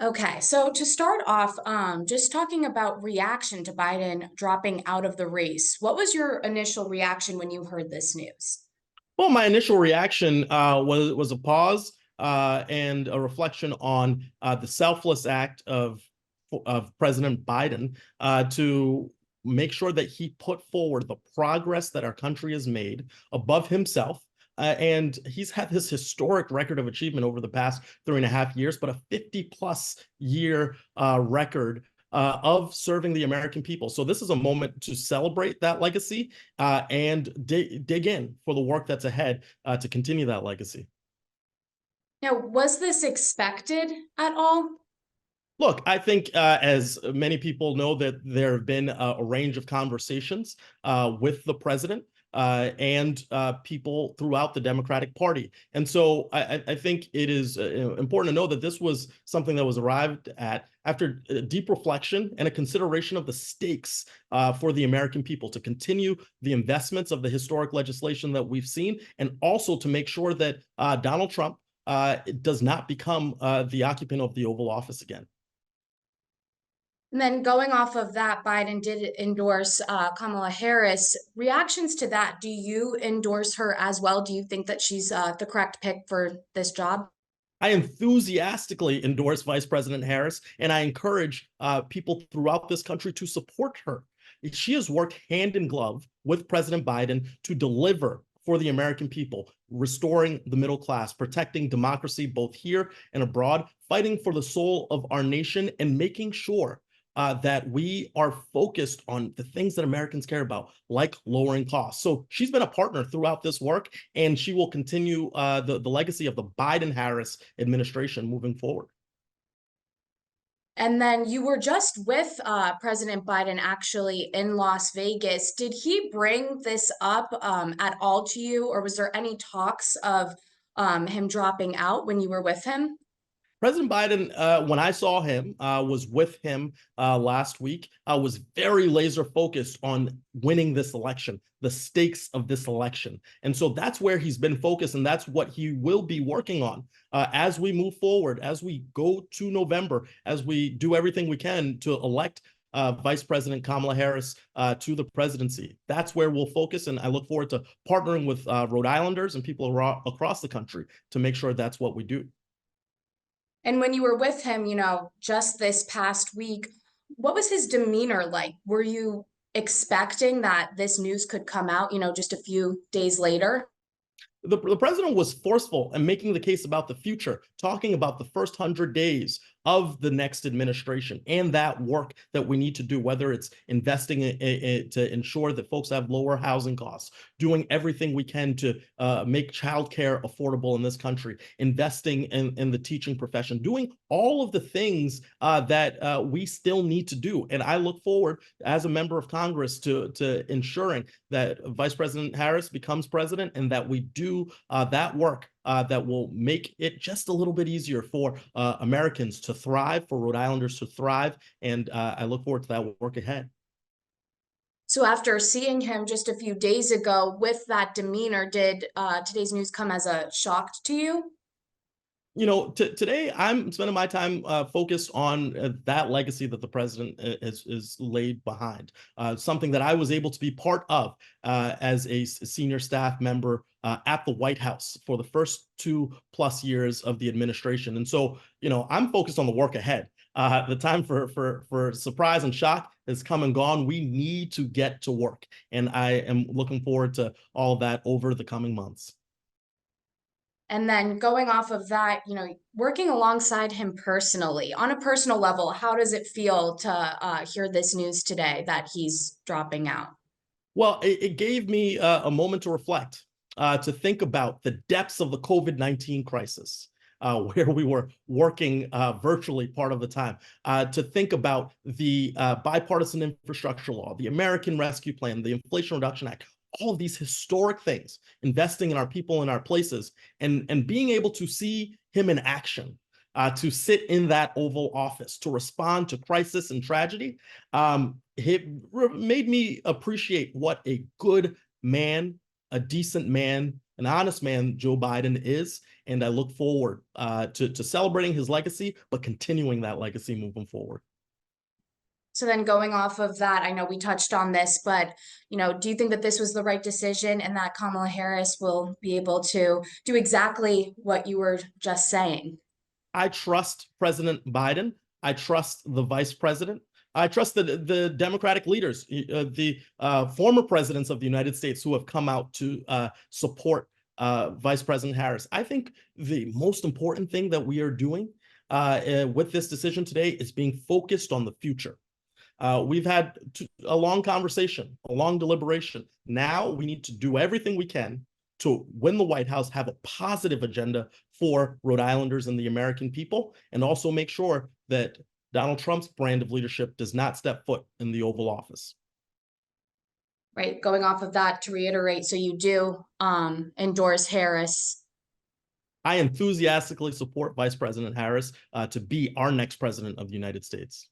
Okay, so to start off, just talking about reaction to Biden dropping out of the race. What was your initial reaction when you heard this news? Well, my initial reaction was a pause and a reflection on the selfless act of President Biden to make sure that he put forward the progress that our country has made above himself. And he's had this historic record of achievement over the past 3.5 years, but a 50 plus year record of serving the American people. So this is a moment to celebrate that legacy and dig in for the work that's ahead to continue that legacy. Now, was this expected at all? Look, I think as many people know that there have been a range of conversations with the president and people throughout the Democratic Party. And so I think it is important to know that this was something that was arrived at after deep reflection and a consideration of the stakes for the American people to continue the investments of the historic legislation that we've seen, and also to make sure that Donald Trump does not become the occupant of the Oval Office again. And then going off of that, Biden did endorse Kamala Harris. Reactions to that, do you endorse her as well? Do you think that she's the correct pick for this job? I enthusiastically endorse Vice President Harris, and I encourage people throughout this country to support her. She has worked hand in glove with President Biden to deliver for the American people, restoring the middle class, protecting democracy both here and abroad, fighting for the soul of our nation, and making sure that we are focused on the things that Americans care about, like lowering costs. So she's been a partner throughout this work, and she will continue the legacy of the Biden-Harris administration moving forward. And then you were just with President Biden actually in Las Vegas. Did he bring this up at all to you, or was there any talks of him dropping out when you were with him? President Biden, when I saw him, was with him last week, was very laser focused on winning this election, the stakes of this election. And so that's where he's been focused, and that's what he will be working on as we move forward, as we go to November, as we do everything we can to elect Vice President Kamala Harris to the presidency. That's where we'll focus, and I look forward to partnering with Rhode Islanders and people across the country to make sure that's what we do. And when you were with him, just this past week, what was his demeanor like? Were you expecting that this news could come out, just a few days later? The president was forceful and making the case about the future, talking about the first 100 days of the next administration and that work that we need to do, whether it's investing to ensure that folks have lower housing costs, doing everything we can to make childcare affordable in this country, investing in the teaching profession, doing all of the things that we still need to do. And I look forward as a member of Congress to ensuring that Vice President Harris becomes president and that we do that work that will make it just a little bit easier for Americans to thrive, for Rhode Islanders to thrive. And I look forward to that work ahead. So after seeing him just a few days ago with that demeanor, did today's news come as a shock to you? Today I'm spending my time focused on that legacy that the president is laid behind. Something that I was able to be part of as a senior staff member at the White House for the first 2+ years of the administration. And so, I'm focused on the work ahead. The time for surprise and shock has come and gone. We need to get to work, and I am looking forward to all of that over the coming months. And then going off of that, working alongside him personally, on a personal level, how does it feel to hear this news today that he's dropping out? Well, it gave me a moment to reflect, to think about the depths of the COVID-19 crisis, where we were working virtually part of the time, to think about the bipartisan infrastructure law, the American Rescue Plan, the Inflation Reduction Act, all of these historic things, investing in our people and our places, and being able to see him in action, to sit in that Oval Office, to respond to crisis and tragedy. It made me appreciate what a good man, a decent man, an honest man Joe Biden is, and I look forward to celebrating his legacy, but continuing that legacy moving forward. So then going off of that, I know we touched on this, but do you think that this was the right decision and that Kamala Harris will be able to do exactly what you were just saying? I trust President Biden. I trust the vice president. I trust the Democratic leaders, the former presidents of the United States who have come out to support Vice President Harris. I think the most important thing that we are doing with this decision today is being focused on the future. We've had a long conversation, a long deliberation. Now we need to do everything we can to win the White House, have a positive agenda for Rhode Islanders and the American people, and also make sure that Donald Trump's brand of leadership does not step foot in the Oval Office. Right. Going off of that, to reiterate, so you do endorse Harris. I enthusiastically support Vice President Harris to be our next president of the United States.